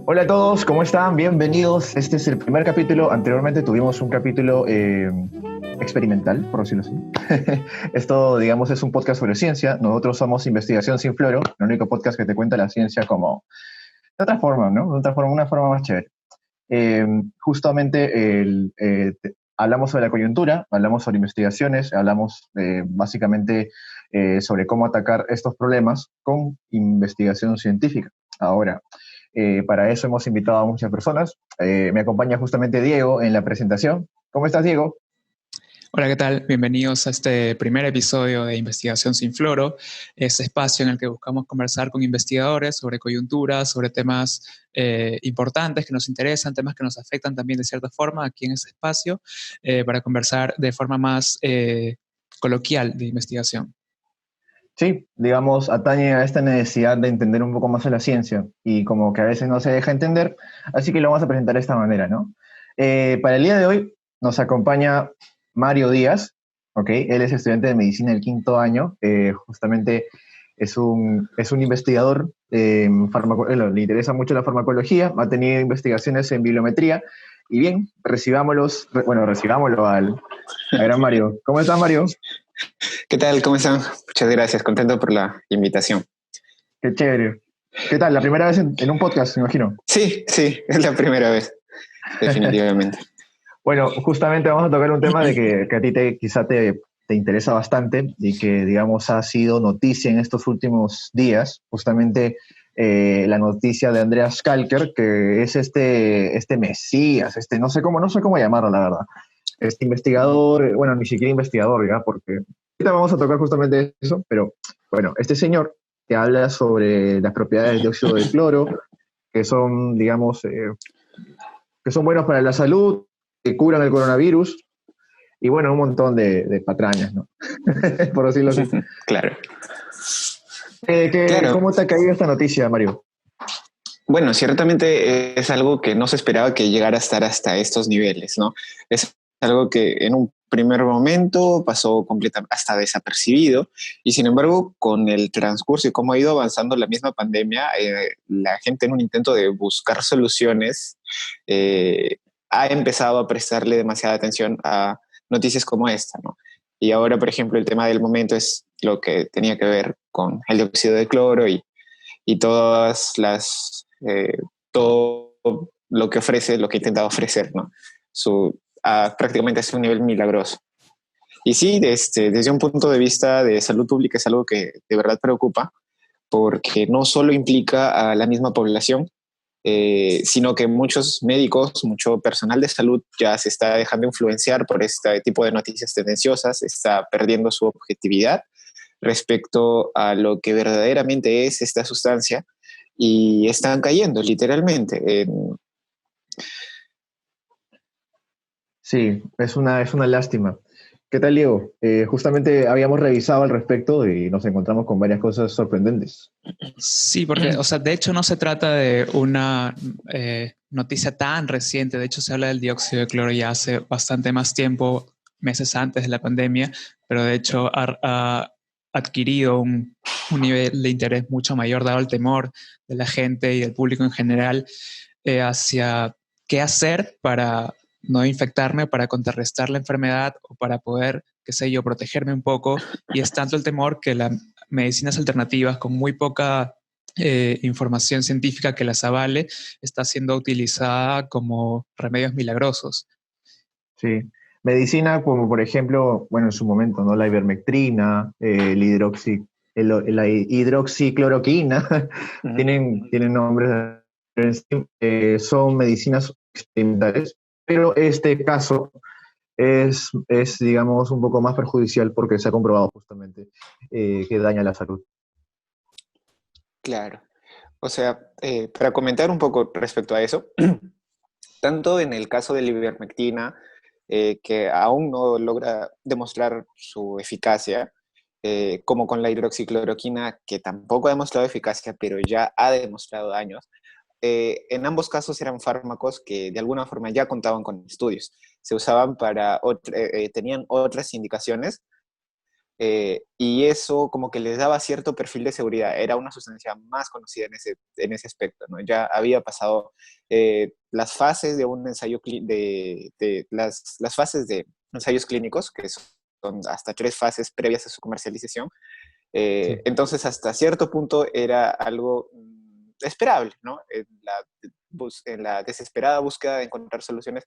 Hola a todos, ¿cómo están? Bienvenidos. Este es el primer capítulo. Anteriormente tuvimos un capítulo experimental, por decirlo así. Esto, digamos, es un podcast sobre ciencia. Nosotros somos Investigación Sin Floro, el único podcast que te cuenta la ciencia como de otra forma, ¿no? De otra forma, una forma más chévere. Justamente hablamos sobre la coyuntura, hablamos sobre investigaciones, hablamos básicamente sobre cómo atacar estos problemas con investigación científica. Ahora, para eso hemos invitado a muchas personas. Me acompaña justamente Diego en la presentación. ¿Cómo estás, Diego? Hola, ¿qué tal? Bienvenidos a este primer episodio de Investigación sin Floro, ese espacio en el que buscamos conversar con investigadores sobre coyunturas, sobre temas importantes que nos interesan, temas que nos afectan también de cierta forma aquí en este espacio, para conversar de forma más coloquial de investigación. Sí, digamos, atañe a esta necesidad de entender un poco más de la ciencia y como que a veces no se deja entender, así que lo vamos a presentar de esta manera, ¿no? Para el día de hoy nos acompaña Mario Díaz, ¿ok? Él es estudiante de medicina del quinto año, justamente es un investigador, le interesa mucho la farmacología, ha tenido investigaciones en bibliometría, y bien, recibámoslo al gran Mario. ¿Cómo estás, Mario? ¿Qué tal? ¿Cómo están? Muchas gracias. Contento por la invitación. Qué chévere. ¿Qué tal? La primera vez en un podcast, me imagino. Sí, es la primera vez, definitivamente. Bueno, justamente vamos a tocar un tema de que a ti quizá te interesa bastante y que, digamos, ha sido noticia en estos últimos días. Justamente la noticia de Andreas Kalker, que es este mesías, no sé cómo llamarlo, la verdad. Este investigador, bueno, ni siquiera investigador, ¿ya? Porque ahorita vamos a tocar justamente eso, pero bueno, este señor que habla sobre las propiedades del dióxido de cloro, que son, digamos, que son buenos para la salud, que curan el coronavirus, y bueno, un montón de patrañas, ¿no? Por decirlo así. Claro. ¿Cómo te ha caído esta noticia, Mario? Bueno, ciertamente es algo que no se esperaba que llegara a estar hasta estos niveles, ¿no? Es algo que en un primer momento pasó completamente hasta desapercibido y sin embargo con el transcurso y cómo ha ido avanzando la misma pandemia, la gente en un intento de buscar soluciones ha empezado a prestarle demasiada atención a noticias como esta, ¿no? Y ahora, por ejemplo, el tema del momento es lo que tenía que ver con el dióxido de cloro y todas las, todo lo que ofrece, lo que ha intentado ofrecer, ¿no? Prácticamente es un nivel milagroso. Y sí, desde un punto de vista de salud pública es algo que de verdad preocupa, porque no solo implica a la misma población, sino que muchos médicos, mucho personal de salud ya se está dejando influenciar por este tipo de noticias tendenciosas, está perdiendo su objetividad respecto a lo que verdaderamente es esta sustancia y están cayendo literalmente. Sí, es una lástima. ¿Qué tal, Diego? Justamente habíamos revisado al respecto y nos encontramos con varias cosas sorprendentes. Sí, porque, o sea, de hecho no se trata de una noticia tan reciente. De hecho, se habla del dióxido de cloro ya hace bastante más tiempo, meses antes de la pandemia, pero de hecho ha adquirido un nivel de interés mucho mayor dado el temor de la gente y del público en general hacia qué hacer para no infectarme, para contrarrestar la enfermedad o para poder, qué sé yo, protegerme un poco. Y es tanto el temor que la medicinas alternativas con muy poca información científica que las avale, está siendo utilizada como remedios milagrosos. Sí. Medicina como, por ejemplo, bueno, en su momento, ¿no? La ivermectrina, la hidroxicloroquina, tienen nombres, son medicinas experimentales, pero este caso digamos, un poco más perjudicial porque se ha comprobado justamente que daña la salud. Claro. O sea, para comentar un poco respecto a eso, tanto en el caso de la ivermectina, que aún no logra demostrar su eficacia, como con la hidroxicloroquina, que tampoco ha demostrado eficacia, pero ya ha demostrado daños. En ambos casos eran fármacos que de alguna forma ya contaban con estudios. Se usaban tenían otras indicaciones, y eso como que les daba cierto perfil de seguridad. Era una sustancia más conocida en ese aspecto, ¿no? Ya había pasado las fases de un ensayo, las fases de ensayos clínicos, que son hasta 3 fases previas a su comercialización. Sí. Entonces, hasta cierto punto era algo esperable, ¿no? En la desesperada búsqueda de encontrar soluciones,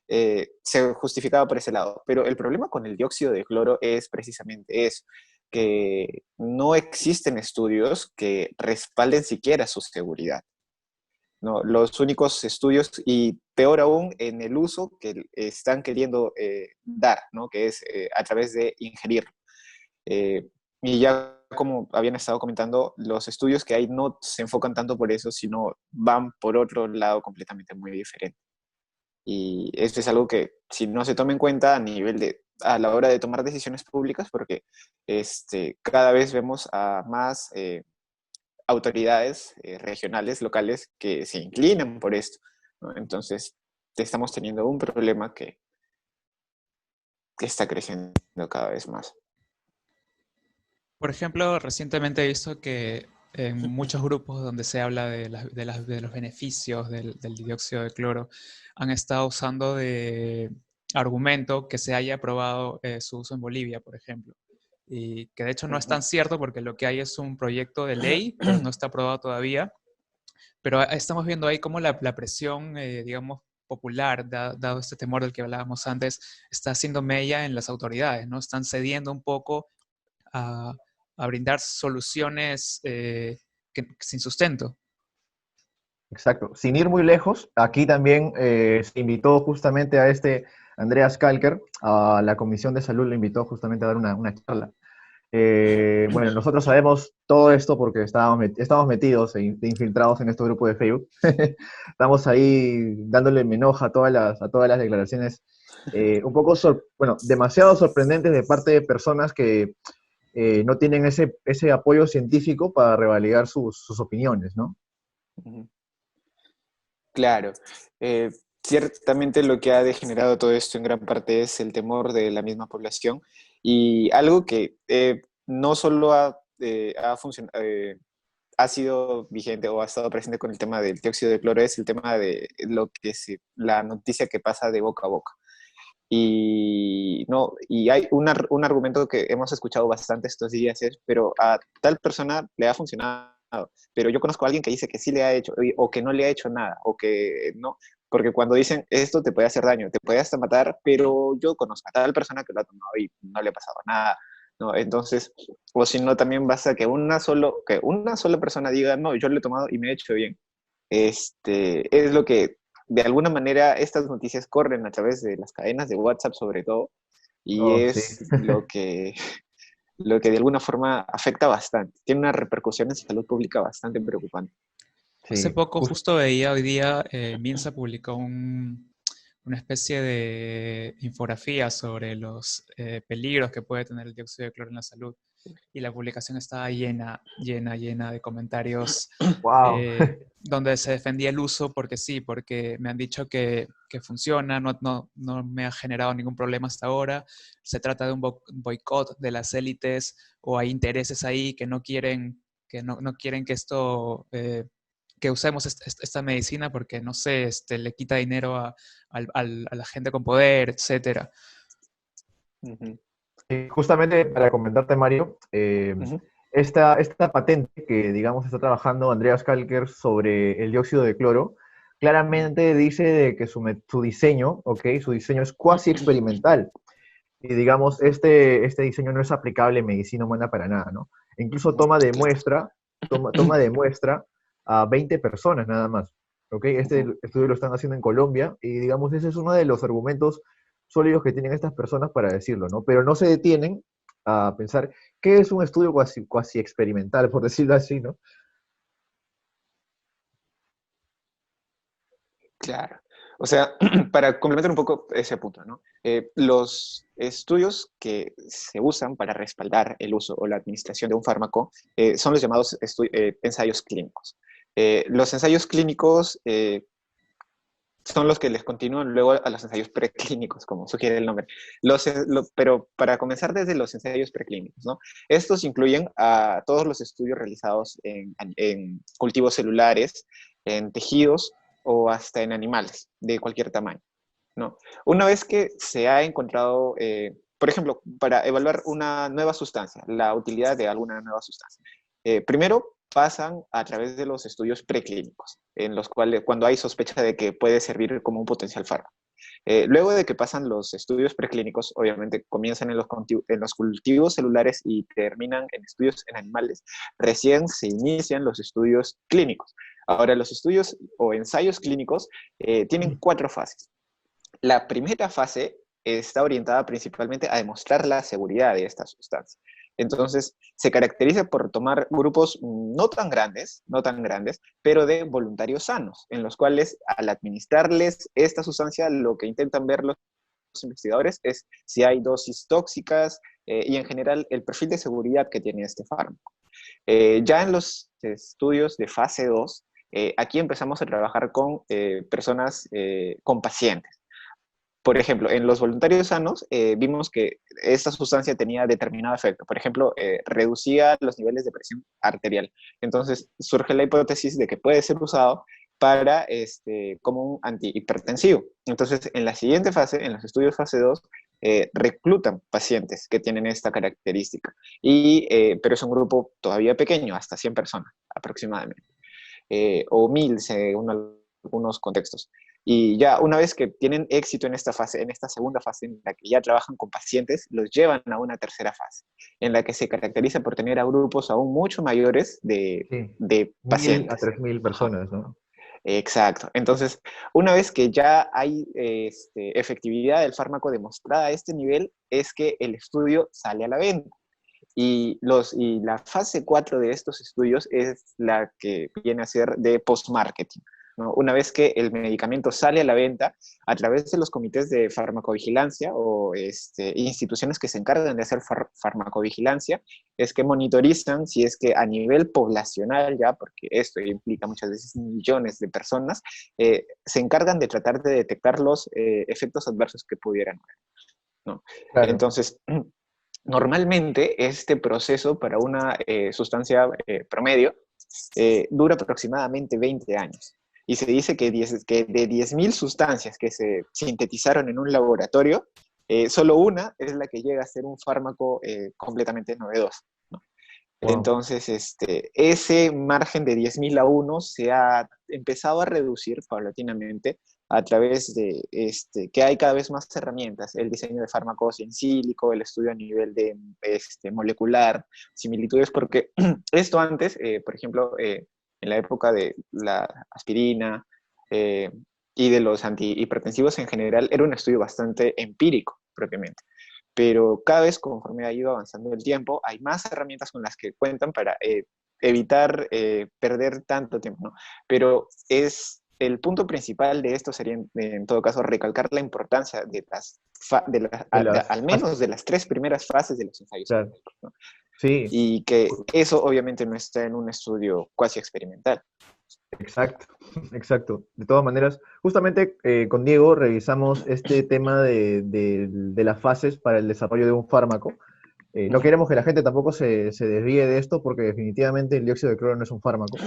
se justificaba por ese lado. Pero el problema con el dióxido de cloro es precisamente eso, que no existen estudios que respalden siquiera su seguridad. ¿No? Los únicos estudios, y peor aún, en el uso que están queriendo dar, ¿no? Que es a través de ingerir. Eh, y ya como habían estado comentando, los estudios que hay no se enfocan tanto por eso, sino van por otro lado completamente muy diferente. Y esto es algo que si no se toma en cuenta a la hora de tomar decisiones públicas, porque cada vez vemos a más autoridades regionales, locales, que se inclinan por esto, ¿no? Entonces, estamos teniendo un problema que está creciendo cada vez más. Por ejemplo, recientemente he visto que en muchos grupos donde se habla de los beneficios del dióxido de cloro, han estado usando de argumento que se haya aprobado su uso en Bolivia, por ejemplo. Y que de hecho no es tan cierto porque lo que hay es un proyecto de ley, pero no está aprobado todavía. Pero estamos viendo ahí cómo la presión, digamos, popular, dado este temor del que hablábamos antes, está haciendo mella en las autoridades, ¿no? Están cediendo un poco a, a brindar soluciones sin sustento. Exacto. Sin ir muy lejos, aquí también se invitó justamente a Andreas Kalker, a la Comisión de Salud, le invitó justamente a dar una charla. Bueno, nosotros sabemos todo esto porque estamos metidos e infiltrados en este grupo de Facebook. Estamos ahí dándole enoja a todas las declaraciones, un poco, bueno, demasiado sorprendentes de parte de personas que no tienen ese apoyo científico para revalidar sus opiniones, ¿no? Claro. Ciertamente lo que ha degenerado todo esto en gran parte es el temor de la misma población y algo que no solo ha sido vigente o ha estado presente con el tema del dióxido de cloro es el tema de la noticia que pasa de boca a boca. Y, no, y hay un argumento que hemos escuchado bastante estos días, pero a tal persona le ha funcionado, pero yo conozco a alguien que dice que sí le ha hecho, o que no le ha hecho nada, o que no, porque cuando dicen esto te puede hacer daño, te puede hasta matar, pero yo conozco a tal persona que lo ha tomado y no le ha pasado nada, ¿no? Entonces, o si no, también basta que que una sola persona diga, no, yo lo he tomado y me he hecho bien. Es lo que de alguna manera estas noticias corren a través de las cadenas de WhatsApp sobre todo, y Oh, sí, es lo que de alguna forma afecta bastante. Tiene una repercusión en salud pública bastante preocupante. Hace sí. poco, justo veía hoy día, Minsa publicó una especie de infografía sobre los peligros que puede tener el dióxido de cloro en la salud. Y la publicación estaba llena de comentarios Wow. donde se defendía el uso porque sí, porque me han dicho que funciona, no me ha generado ningún problema hasta ahora. Se trata de un boicot de las élites o hay intereses ahí que no quieren que esto, que usemos esta medicina porque, no sé, le quita dinero a la gente con poder, etcétera. Ujú, Justamente para comentarte, Mario, ujú, esta patente que, digamos, está trabajando Andreas Kalker sobre el dióxido de cloro, claramente dice de que su diseño, ¿ok? Su diseño es cuasi experimental. Y, digamos, este diseño no es aplicable en medicina humana para nada, ¿no? Incluso claro. toma de muestra a 20 personas nada más, ¿ok? Este Ujú. estudio lo están haciendo en Colombia y, digamos, ese es uno de los argumentos sólidos que tienen estas personas para decirlo, ¿no? Pero no se detienen a pensar qué es un estudio cuasi experimental, por decirlo así, ¿no? Claro. O sea, para complementar un poco ese punto, ¿no? Los estudios que se usan para respaldar el uso o la administración de un fármaco son los llamados ensayos clínicos. Los ensayos clínicos son los que les continúan luego a los ensayos preclínicos, como sugiere el nombre. Pero para comenzar desde los ensayos preclínicos, ¿no? Estos incluyen a todos los estudios realizados en cultivos celulares, en tejidos o hasta en animales de cualquier tamaño, ¿no? Una vez que se ha encontrado, por ejemplo, para evaluar una nueva sustancia, la utilidad de alguna nueva sustancia, primero pasan a través de los estudios preclínicos, en los cuales cuando hay sospecha de que puede servir como un potencial fármaco. Luego de que pasan los estudios preclínicos, obviamente comienzan en los cultivos celulares y terminan en estudios en animales, recién se inician los estudios clínicos. Ahora, los estudios o ensayos clínicos tienen 4 fases. La primera fase está orientada principalmente a demostrar la seguridad de esta sustancia. Entonces, se caracteriza por tomar grupos no tan grandes, pero de voluntarios sanos, en los cuales al administrarles esta sustancia, lo que intentan ver los investigadores es si hay dosis tóxicas y en general el perfil de seguridad que tiene este fármaco. Ya en los estudios de fase 2, aquí empezamos a trabajar con personas, con pacientes. Por ejemplo, en los voluntarios sanos vimos que esta sustancia tenía determinado efecto. Por ejemplo, reducía los niveles de presión arterial. Entonces, surge la hipótesis de que puede ser usado para, como un antihipertensivo. Entonces, en la siguiente fase, en los estudios fase 2, reclutan pacientes que tienen esta característica. Pero es un grupo todavía pequeño, hasta 100 personas aproximadamente, o 1000 según algunos contextos. Y ya una vez que tienen éxito en esta fase, en esta segunda fase, en la que ya trabajan con pacientes, los llevan a una tercera fase, en la que se caracteriza por tener a grupos aún mucho mayores Sí, de 1000 a pacientes. 3000 Ajá. personas, ¿no? Exacto. Entonces, una vez que ya hay efectividad del fármaco demostrada a este nivel, es que el estudio sale a la venta. Y la fase 4 de estos estudios es la que viene a ser de post-marketing, ¿no? Una vez que el medicamento sale a la venta, a través de los comités de farmacovigilancia o instituciones que se encargan de hacer farmacovigilancia, es que monitorizan si es que a nivel poblacional ya, porque esto implica muchas veces millones de personas, se encargan de tratar de detectar los efectos adversos que pudieran haber, ¿no? Claro. Entonces, normalmente este proceso para una sustancia promedio dura aproximadamente 20 años. Y se dice que de 10.000 sustancias que se sintetizaron en un laboratorio, solo una es la que llega a ser un fármaco completamente novedoso, ¿no? Wow. Entonces, ese margen de 10.000 a uno se ha empezado a reducir paulatinamente a través de que hay cada vez más herramientas, el diseño de fármacos en sílico, el estudio a nivel de molecular, similitudes, porque esto antes, por ejemplo, en la época de la aspirina eh, y de los antihipertensivos en general, era un estudio bastante empírico propiamente, pero cada vez conforme ha ido avanzando el tiempo, hay más herramientas con las que cuentan para evitar perder tanto tiempo, ¿no? Pero el punto principal de esto sería, en todo caso, recalcar la importancia de De las al fases, menos de las 3 primeras fases de los ensayos claro. clínicos, ¿no? Sí, Y que eso obviamente no está en un estudio cuasi experimental. exacto, exacto. De todas maneras, justamente con Diego revisamos este tema de las fases para el desarrollo de un fármaco. No queremos que la gente tampoco se desvíe de esto porque definitivamente el dióxido de cloro no es un fármaco.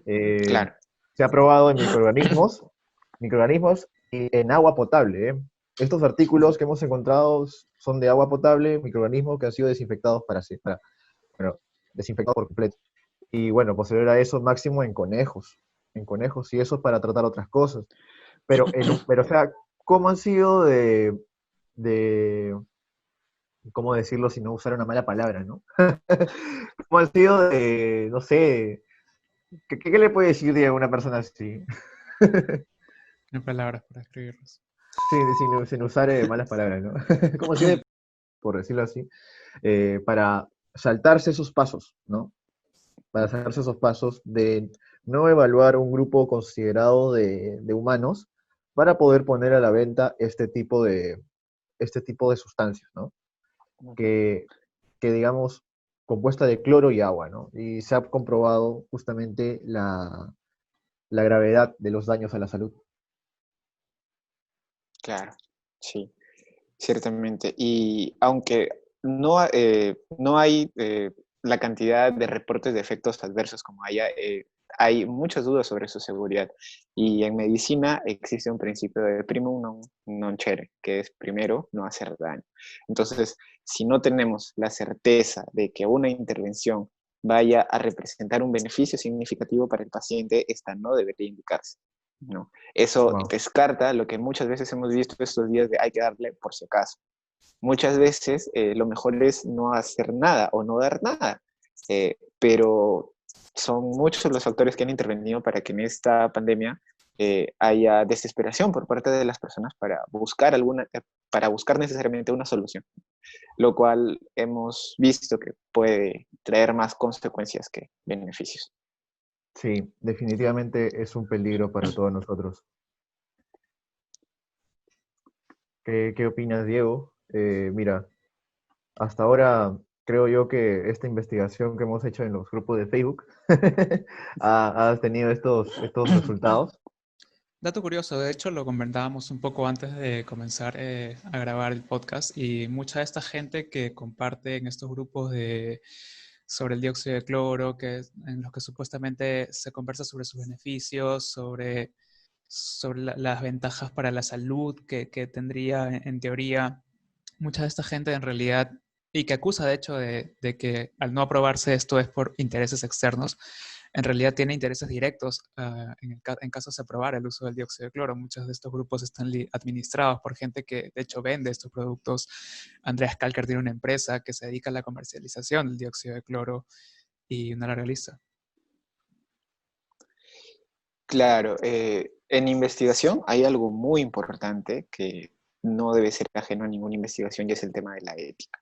Eh, Claro. Se ha probado en microorganismos y en agua potable, ¿eh? Estos artículos que hemos encontrado son de agua potable, microorganismos que han sido desinfectados bueno, desinfectados por completo. Y bueno, posterior a eso, máximo en conejos, y eso para tratar otras cosas. Pero o sea, ¿cómo han sido de, cómo decirlo sin no usar una mala palabra, ¿no? ¿Cómo han sido de, no sé, qué le puede decir a una persona así? No hay palabras para escribirlos. Sin usar malas palabras, ¿no? ¿Cómo han sido, por decirlo así, para saltarse esos pasos, ¿no? Para saltarse esos pasos de no evaluar un grupo considerado de humanos para poder poner a la venta este tipo de sustancias, ¿no? Que, que digamos, compuesta de cloro y agua, ¿no? Y se ha comprobado justamente la gravedad de los daños a la salud. Claro, sí, ciertamente. Y aunque no hay la cantidad de reportes de efectos adversos como haya, hay muchas dudas sobre su seguridad. Y en medicina existe un principio de primum non cere, que es primero no hacer daño. Entonces, si no tenemos la certeza de que una intervención vaya a representar un beneficio significativo para el paciente, esta no debería indicarse. ¿No? Eso Wow. descarta lo que muchas veces hemos visto estos días de hay que darle por si acaso. Muchas veces lo mejor es no hacer nada o no dar nada, pero son muchos los factores que han intervenido para que en esta pandemia haya desesperación por parte de las personas para buscar necesariamente una solución, lo cual hemos visto que puede traer más consecuencias que beneficios. Sí, definitivamente es un peligro para todos nosotros. ¿Qué opinas, Diego? Mira, hasta ahora creo yo que esta investigación que hemos hecho en los grupos de Facebook ha tenido estos resultados. Dato curioso, de hecho lo comentábamos un poco antes de comenzar a grabar el podcast y mucha de esta gente que comparte en estos grupos sobre el dióxido de cloro, en los que supuestamente se conversa sobre sus beneficios, sobre las ventajas para la salud que tendría en teoría mucha de esta gente en realidad, y que acusa de hecho de que al no aprobarse esto es por intereses externos, en realidad tiene intereses directos en caso de se aprobara el uso del dióxido de cloro. Muchos de estos grupos están administrados por gente que de hecho vende estos productos. Andreas Kalker tiene una empresa que se dedica a la comercialización del dióxido de cloro y una larga lista. Claro, en investigación hay algo muy importante que no debe ser ajeno a ninguna investigación y es el tema de la ética.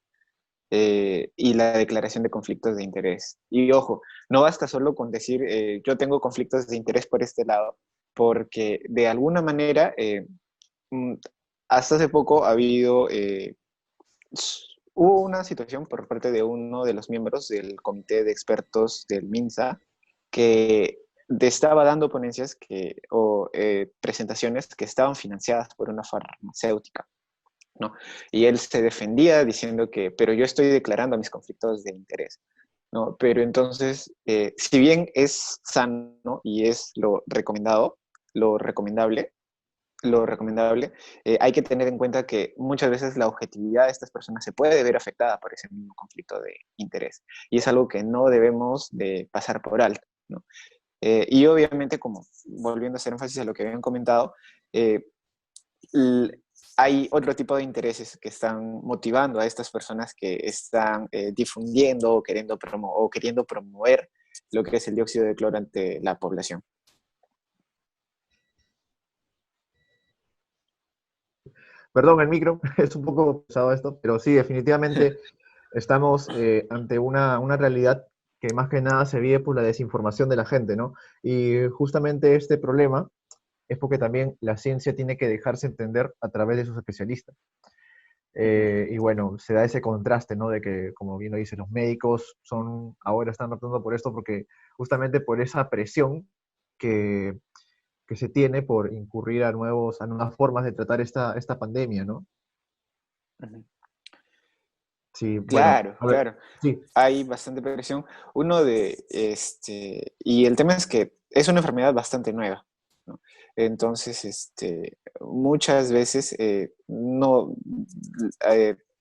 Y la declaración de conflictos de interés. Y ojo, no basta solo con decir yo tengo conflictos de interés por este lado, porque de alguna manera, mm, hasta hace poco hubo una situación por parte de uno de los miembros del comité de expertos del MINSA que estaba dando ponencias o presentaciones que estaban financiadas por una farmacéutica. ¿No? Y él se defendía diciendo que, pero yo estoy declarando mis conflictos de interés, ¿no? Pero entonces, si bien es sano y es lo recomendable, lo recomendable, hay que tener en cuenta que muchas veces la objetividad de estas personas se puede ver afectada por ese mismo conflicto de interés. Y es algo que no debemos de pasar por alto, ¿no? Y obviamente, como volviendo a hacer énfasis a lo que habían comentado, eh, hay otro tipo de intereses que están motivando a estas personas que están difundiendo o queriendo promover lo que es el dióxido de cloro ante la población. Perdón, el micro, es un poco pesado esto, pero sí, definitivamente estamos ante una realidad que más que nada se vive por la desinformación de la gente, ¿no? Y justamente este problema es porque también la ciencia tiene que dejarse entender a través de sus especialistas. Y bueno, se da ese contraste, ¿no? De que, como bien lo dice, los médicos ahora están optando por esto porque justamente por esa presión que, que se tiene por incurrir a nuevas formas de tratar esta pandemia, ¿no? Ujú. Sí, bueno, Claro, a ver, claro. sí, Hay bastante presión. Y el tema es que es una enfermedad bastante nueva, ¿no? Entonces, muchas veces no,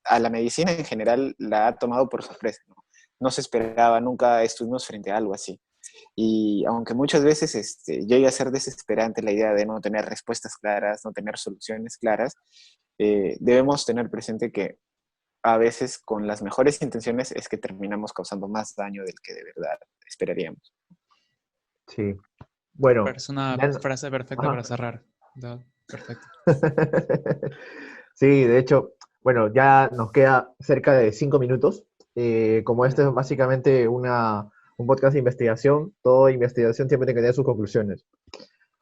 a la medicina en general la ha tomado por sorpresa, ¿no? No se esperaba, nunca estuvimos frente a algo así. Y aunque muchas veces llega a ser desesperante la idea de no tener respuestas claras, no tener soluciones claras, debemos tener presente que a veces con las mejores intenciones es que terminamos causando más daño del que de verdad esperaríamos. sí. Bueno, Parece una ya frase perfecta para ajá. cerrar. Perfecto. Sí, de hecho, bueno, ya nos queda cerca de 5 minutos. Como este Ujú. es básicamente un podcast de investigación, toda investigación siempre tiene que tener sus conclusiones.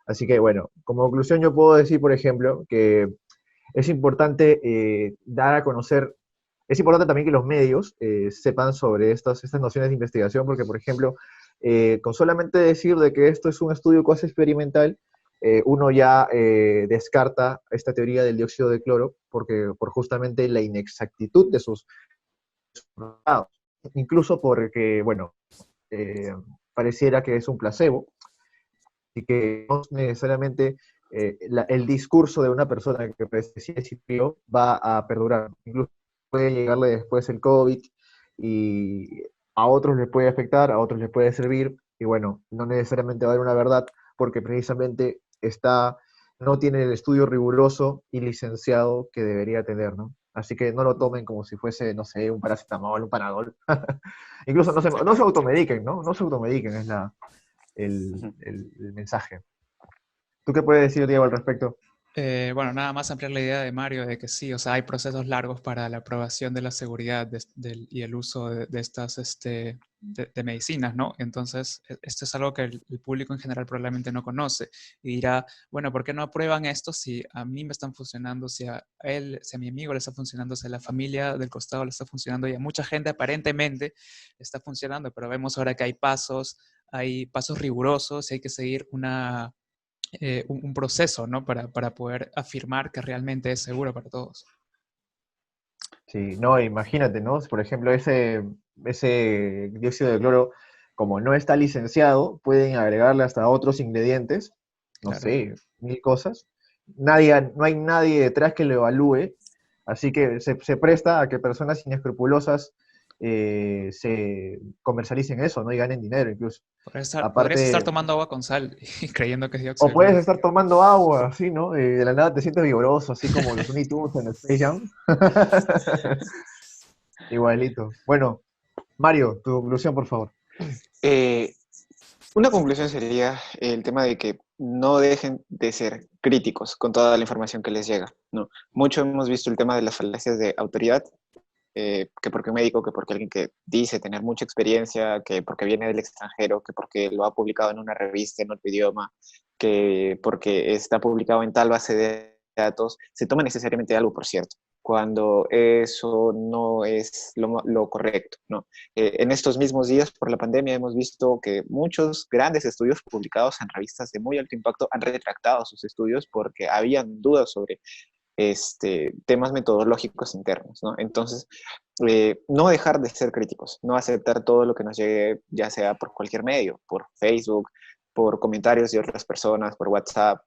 Así que bueno, como conclusión yo puedo decir, por ejemplo, que es importante dar a conocer, es importante también que los medios sepan sobre estas nociones de investigación, porque por ejemplo, con solamente decir de que esto es un estudio cuasi experimental, uno ya descarta esta teoría del dióxido de cloro por justamente la inexactitud de sus resultados. Incluso porque, bueno, eh, pareciera que es un placebo y que no necesariamente el discurso de una persona que recién sirvió va a perdurar. Incluso puede llegarle después el COVID y a otros les puede afectar, a otros les puede servir, y bueno, no necesariamente va a haber una verdad porque precisamente no tiene el estudio riguroso y licenciado que debería tener, ¿no? Así que no lo tomen como si fuese, no sé, un paracetamol, un panadol. Incluso no se automediquen, ¿no? No se automediquen, es el mensaje. ¿Tú qué puedes decir, Diego, al respecto? Bueno, nada más ampliar la idea de Mario de que sí, o sea, hay procesos largos para la aprobación de la seguridad y el uso de estas de medicinas, ¿no? Entonces, esto es algo que el público en general probablemente no conoce y dirá, bueno, ¿por qué no aprueban esto si a mí me están funcionando, si a él, si a mi amigo le está funcionando, si a la familia del costado le está funcionando y a mucha gente aparentemente está funcionando, pero vemos ahora que hay pasos rigurosos y hay que seguir un proceso, ¿no? Para poder afirmar que realmente es seguro para todos. Sí, no, imagínate, ¿no? Por ejemplo, ese dióxido de cloro, como no está licenciado, pueden agregarle hasta otros ingredientes, no Claro. sé, mil cosas. No hay nadie detrás que lo evalúe, así que se presta a que personas inescrupulosas se comercialicen eso, ¿no? Y ganen dinero incluso. Podrías estar Aparte, tomando agua con sal y creyendo que es o dióxido de puedes cloro. estar tomando agua, así, ¿no? De la nada te sientes vigoroso, así como los Looney Tunes en Space Jam. Igualito. Bueno, Mario, tu conclusión, por favor. Eh, una conclusión sería el tema de que no dejen de ser críticos con toda la información que les llega, ¿no? Mucho hemos visto el tema de las falacias de autoridad, que porque un médico, que porque alguien que dice tener mucha experiencia, que porque viene del extranjero, que porque lo ha publicado en una revista en otro idioma, que porque está publicado en tal base de datos, se toma necesariamente algo por cierto, cuando eso no es lo correcto, ¿no? En estos mismos días, por la pandemia, hemos visto que muchos grandes estudios publicados en revistas de muy alto impacto han retractado sus estudios porque habían dudas sobre temas metodológicos internos, ¿no? Entonces, no dejar de ser críticos, no aceptar todo lo que nos llegue, ya sea por cualquier medio, por Facebook, por comentarios de otras personas, por WhatsApp,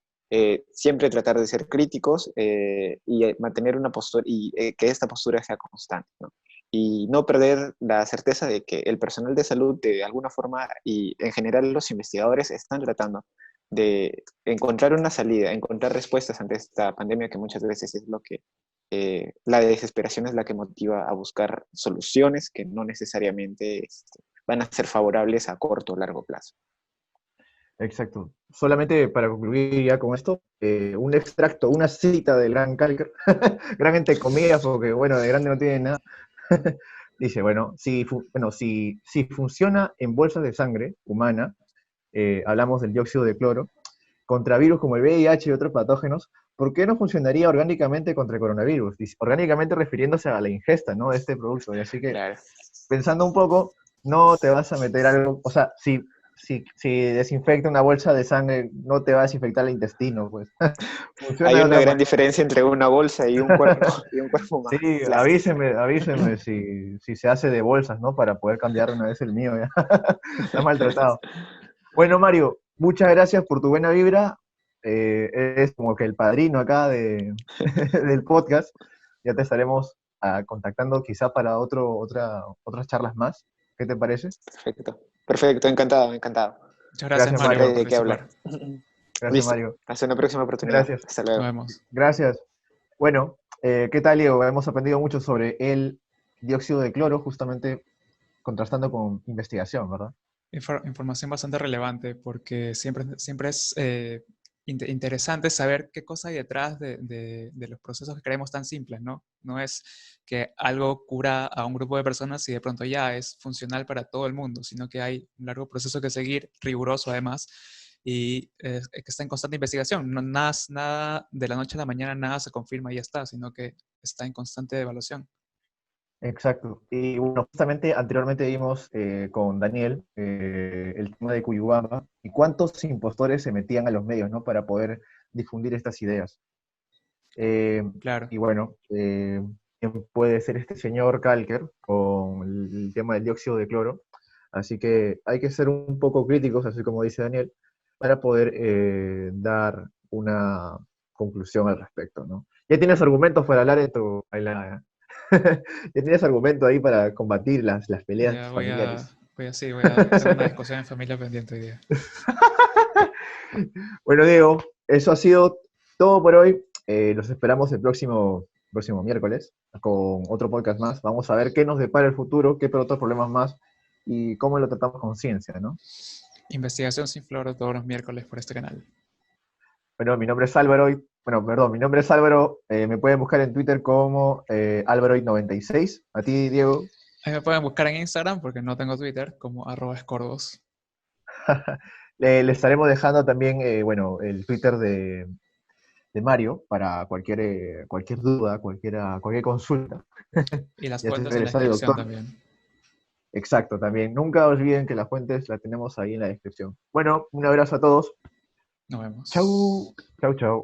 siempre tratar de ser críticos y mantener una postura y que esta postura sea constante, ¿no? Y no perder la certeza de que el personal de salud de alguna forma y en general los investigadores están tratando de encontrar una salida, encontrar respuestas ante esta pandemia que muchas veces es lo que la desesperación es la que motiva a buscar soluciones que no necesariamente van a ser favorables a corto o largo plazo. Exacto. Solamente para concluir ya con esto, un extracto, una cita del gran Calker, gran entre comillas, porque bueno, de grande no tiene nada. Dice, bueno, si funciona en bolsas de sangre humana, hablamos del dióxido de cloro, contra virus como el VIH y otros patógenos, ¿por qué no funcionaría orgánicamente contra el coronavirus? Dice, orgánicamente refiriéndose a la ingesta, ¿no? De este producto. Y así que, Claro. pensando un poco, no te vas a meter algo, o sea, si desinfecta una bolsa de sangre, no te va a desinfectar el intestino, pues. Funciona Hay de una otra gran manera. diferencia entre una bolsa y un cuerpo, y un cuerpo Sí, humano. Claro. avíseme si se hace de bolsas, ¿no? Para poder cambiar una vez el mío, ya. Está maltratado. Bueno, Mario, muchas gracias por tu buena vibra. Eres como que el padrino acá del podcast. Ya te estaremos contactando quizá para otras charlas más. ¿Qué te parece? Perfecto. Perfecto, encantado, encantado. Muchas gracias, Gracias, Mario, Siempre por hay Mario. de qué participar. hablar. Gracias, Listo. Mario. Hasta una próxima oportunidad. Gracias. Hasta Nos luego. vemos. Gracias. Bueno, ¿qué tal, Diego? Hemos aprendido mucho sobre el dióxido de cloro, justamente contrastando con investigación, ¿verdad? Información bastante relevante porque siempre es interesante saber qué cosa hay detrás de los procesos que creemos tan simples, ¿no? No es que algo cura a un grupo de personas y de pronto ya es funcional para todo el mundo, sino que hay un largo proceso que seguir, riguroso además, y que está en constante investigación. No, nada de la noche a la mañana, nada se confirma y ya está, sino que está en constante evaluación. Exacto. Y bueno, justamente anteriormente vimos con Daniel el tema de Cuyubamba y cuántos impostores se metían a los medios, ¿no? Para poder difundir estas ideas. Eh, Claro. y bueno, ¿quién puede ser este señor Kalker con el tema del dióxido de cloro? Así que hay que ser un poco críticos, así como dice Daniel, para poder dar una conclusión al respecto, ¿no? Ya tienes argumentos para hablar ya tienes argumentos ahí para combatir las peleas Ya familiares. sí, voy a tener una discusión en familia pendiente hoy día. Bueno, Diego, eso ha sido todo por hoy. Los esperamos el próximo miércoles con otro podcast más. Vamos a ver qué nos depara el futuro, qué otros problemas más y cómo lo tratamos con ciencia, ¿no? Investigación sin floro todos los miércoles por este canal. Bueno, mi nombre es Álvaro. Bueno, perdón, mi nombre es Álvaro. Me pueden buscar en Twitter como Álvaroid96. A ti, Diego. Ahí me pueden buscar en Instagram porque no tengo Twitter como @escordos. Le estaremos dejando también, bueno, el Twitter de Mario para cualquier duda, cualquier consulta. Y las Ya se fuentes en la egresado el descripción doctor. también. Exacto, también. Nunca olviden que las fuentes las tenemos ahí en la descripción. Bueno, un abrazo a todos. Nos vemos. Chau, chau, chau.